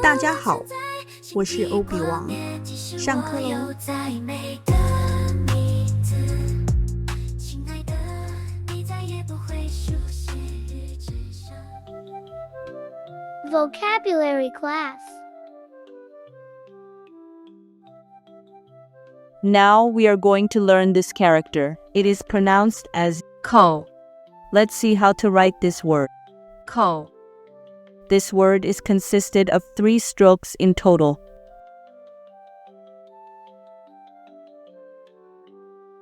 大家好，我是欧比王，上课喽。Vocabulary class. Now we are going to learn this character. It is pronounced as ko. Let's see how to write this word. Ko. This word is consisted of 3 strokes in total.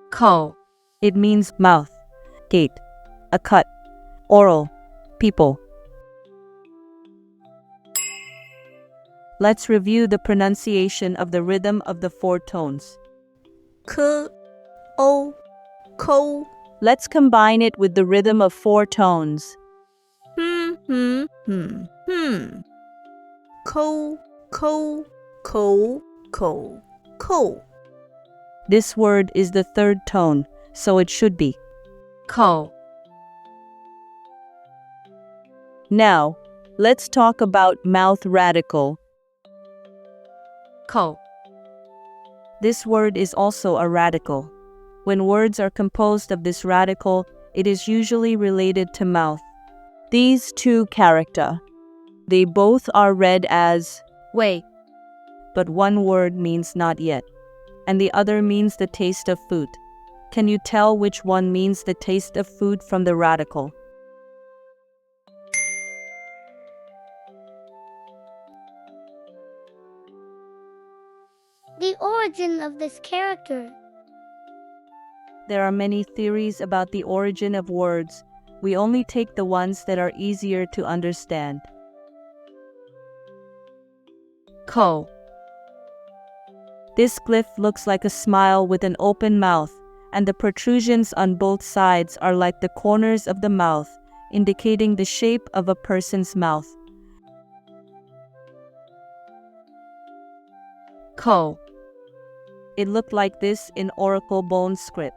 Ko. It means mouth, gate, a cut, oral, people. Let's review the pronunciation of the rhythm of the 4 tones. K, O, Ko. Let's combine it with the rhythm of 4 tones. Ko, ko, ko, ko, ko. This word is the 3rd tone, so it should be ko. Now, let's talk about mouth radical. Ko. This word is also a radical. When words are composed of this radical, it is usually related to mouth. These 2 characters, they both are read as wei, but one word means not yet, and the other means the taste of food. Can you tell which one means the taste of food from the radical? The origin of this character. There are many theories about the origin of words. We only take the ones that are easier to understand. Ko. This glyph looks like a smile with an open mouth, and the protrusions on both sides are like the corners of the mouth, indicating the shape of a person's mouth. Ko. It looked like this in Oracle bone script.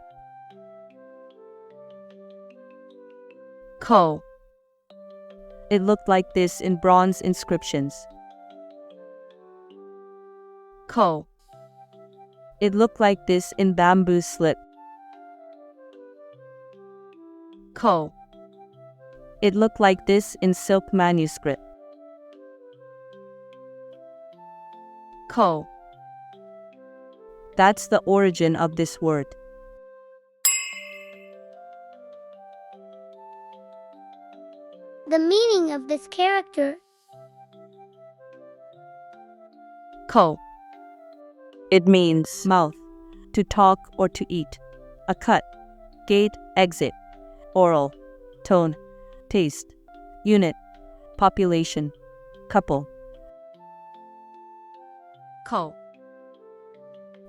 Ko. It looked like this in bronze inscriptions. Ko. It looked like this in bamboo slip. Ko. It looked like this in silk manuscript. Ko. That's the origin of this word. The meaning of this character. Ko. It means mouth, to talk or to eat, a cut, gate, exit, oral, tone, taste, unit, population, couple. Ko.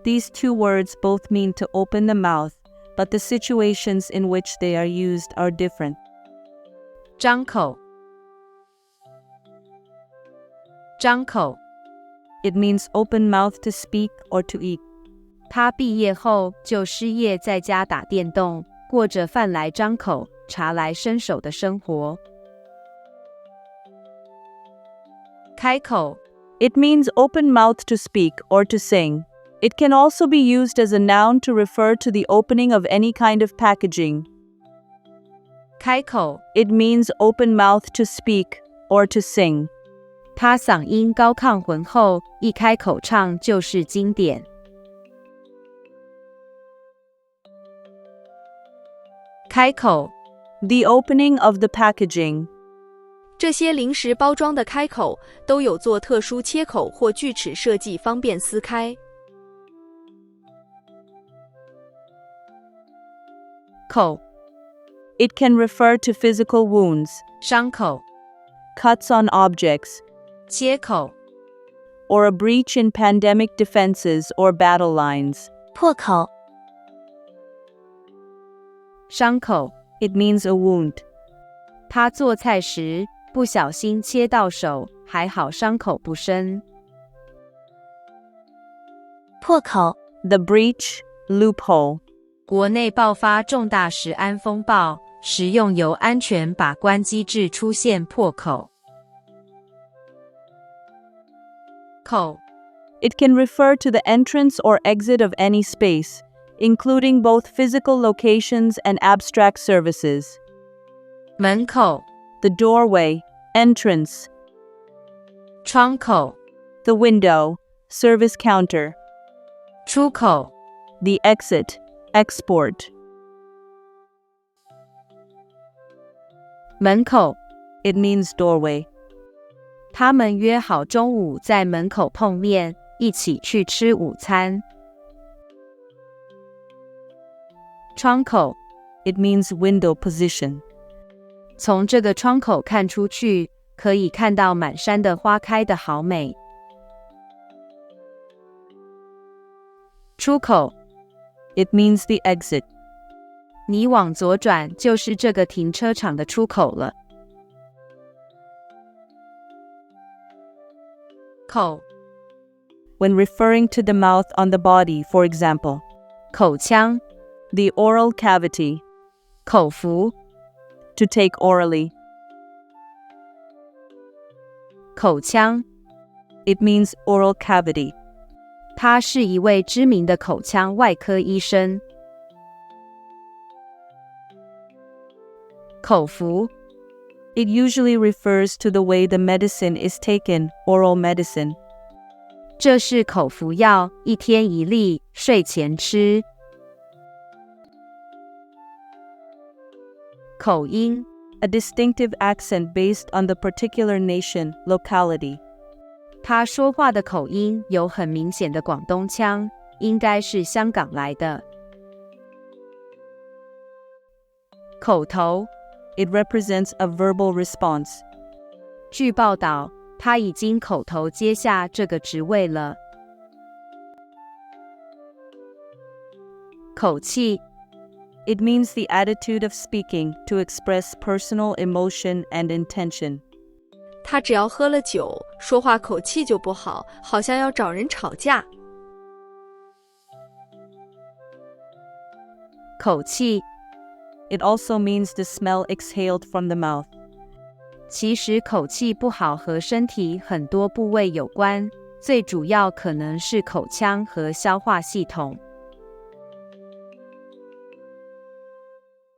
These 2 words both mean to open the mouth, but the situations in which they are used are different. 张口. 张口. It means open mouth to speak or to eat. 他毕业后就失业，在家打电动，过着饭来张口、茶来伸手的生活。开口. It means open mouth to speak or to sing. It can also be used as a noun to refer to the opening of any kind of packaging. 开口. It means open mouth to speak or to sing. 他嗓音高亢浑厚，一开口唱就是经典。开口. The opening of the packaging. 这些零食包装的开口都有做特殊切口或锯齿设计，方便撕开。口. It can refer to physical wounds, 伤口. cuts on objects, 切口. or a breach in pandemic defenses or battle lines. 破口. 伤口. It means a wound. 他做菜时不小心切到手，还好伤口不深。破口. The breach, loophole. 国内爆发重大食安风暴，食用油安全把关机制出现破口。口 It can refer to the entrance or exit of any space, including both physical locations and abstract services. 门口 The doorway, entrance. 窗口 The window, service counter. 出口 The exit, export. 门口 It means doorway. 他们约好中午在门口碰面，一起去吃午餐。窗口 It means window position. 从这个窗口看出去，可以看到满山的花开的好美。出口 It means the exit. 你往左转就是这个停车场的出口了。口 When referring to the mouth on the body, for example. 口腔 The oral cavity. 口服 To take orally. 口腔 It means oral cavity. 他是一位知名的口腔外科医生。口服 It usually refers to the way the medicine is taken, oral medicine. 这是口服药，一天一粒，睡前吃。口音 A distinctive accent based on the particular nation, locality. 他说话的口音有很明显的广东腔，应该是香港来的。口头 It represents a verbal response. 据报道，他已经口头接下这个职位了。口气 It means the attitude of speaking to express personal emotion and intention. 他只要喝了酒，说话口气就不好，好像要找人吵架。口气 It also means the smell exhaled from the mouth. 其实口气不好和身体很多部位有关，最主要可能是口腔和消化系统。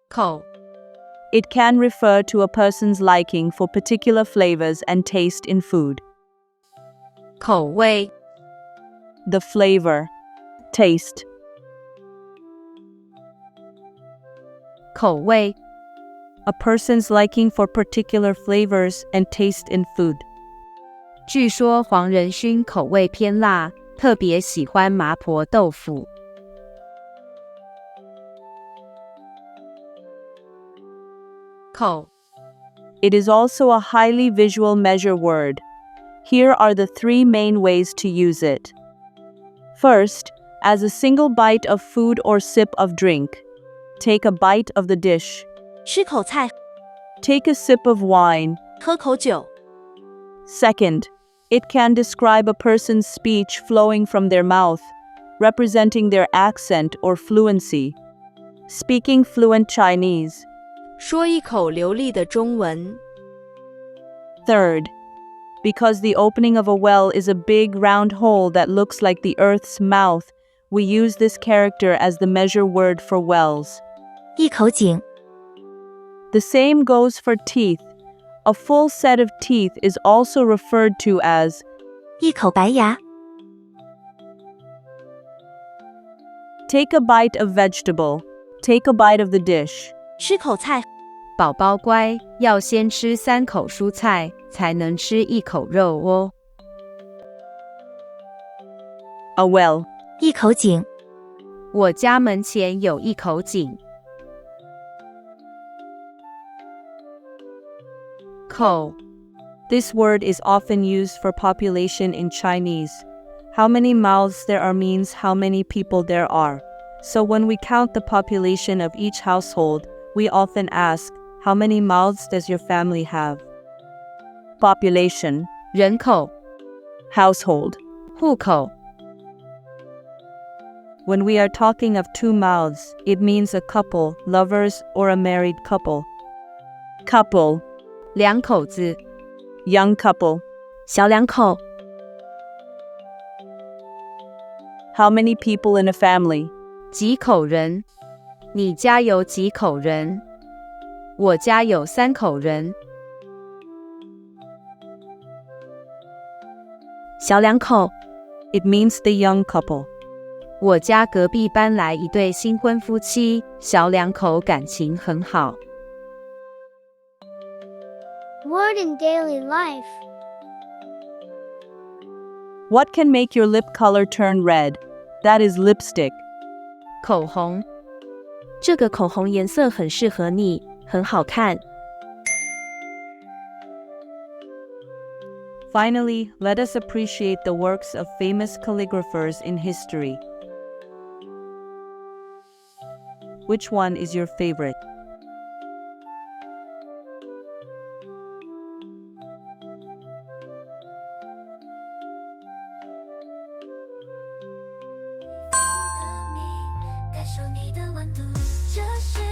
口 It can refer to a person's liking for particular flavors and taste in food. 口味 The flavor, taste. 口味 A person's liking for particular flavors and taste in food. 据说黄仁勋口味偏辣，特别喜欢麻婆豆腐。口 It is also a highly visual measure word. Here are the three main ways to use it. First, as a single bite of food or sip of drink. Take a bite of the dish. 吃口菜， Take a sip of wine. 喝口酒。 Second, it can describe a person's speech flowing from their mouth, representing their accent or fluency. Speaking fluent Chinese. 说一口流利的中文。Third, because the opening of a well is a big round hole that looks like the earth's mouth, we use this character as the measure word for wells. 一口井 The same goes for teeth. A full set of teeth is also referred to as 一口白牙 take a bite of vegetable. Take a bite of the dish. 吃口菜，宝宝乖，要先吃3口蔬菜，才能吃1口肉哦。A well. 一口井我家门前有一口井。口 This word is often used for population in Chinese. How many mouths there are means how many people there are. So when we count the population of each household, we often ask, how many mouths does your family have? Population, 人口 household. 户口 When we are talking of two mouths, it means a couple, lovers, or a married couple. Couple, 两口子 young couple. 小两口 How many people in a family? 几口人？你家有几口人？我家有3口人。小两口。It means the young couple. 我家隔壁搬来一对新婚夫妻，小两口感情很好。Word in daily life. What can make your lip color turn red? That is lipstick. 口红。这个口红颜色很适合你，很好看。Finally, let us appreciate the works of famous calligraphers in history. Which one is your favorite?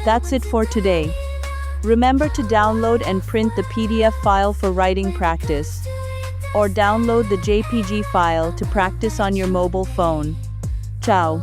That's it for today. Remember to download and print the PDF file for writing practice, or download the JPG file to practice on your mobile phone. Ciao.